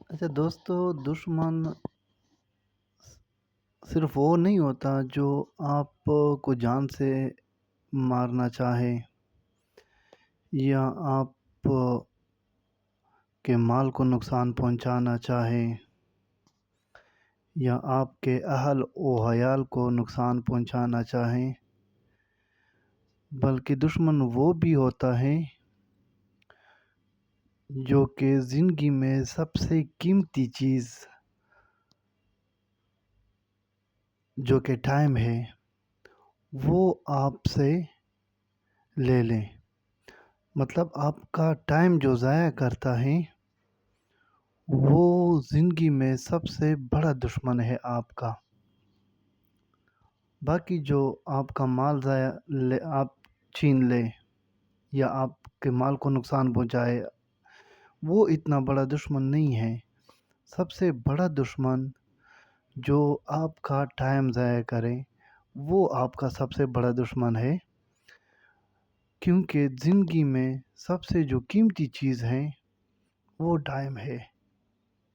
اچھا دوستو، دشمن صرف وہ نہیں ہوتا جو آپ کو جان سے مارنا چاہے یا آپ کے مال کو نقصان پہنچانا چاہے یا آپ کے اہل و عیال کو نقصان پہنچانا چاہیں، بلکہ دشمن وہ بھی ہوتا ہے جو کہ زندگی میں سب سے قیمتی چیز جو کہ ٹائم ہے وہ آپ سے لے لیں۔ مطلب آپ کا ٹائم جو ضائع کرتا ہے وہ زندگی میں سب سے بڑا دشمن ہے آپ کا۔ باقی جو آپ کا مال آپ چھین لے یا آپ کے مال کو نقصان پہنچائے وہ اتنا بڑا دشمن نہیں ہے۔ سب سے بڑا دشمن جو آپ کا ٹائم ضائع کرے وہ آپ کا سب سے بڑا دشمن ہے، کیونکہ زندگی میں سب سے جو قیمتی چیز ہے وہ ٹائم ہے۔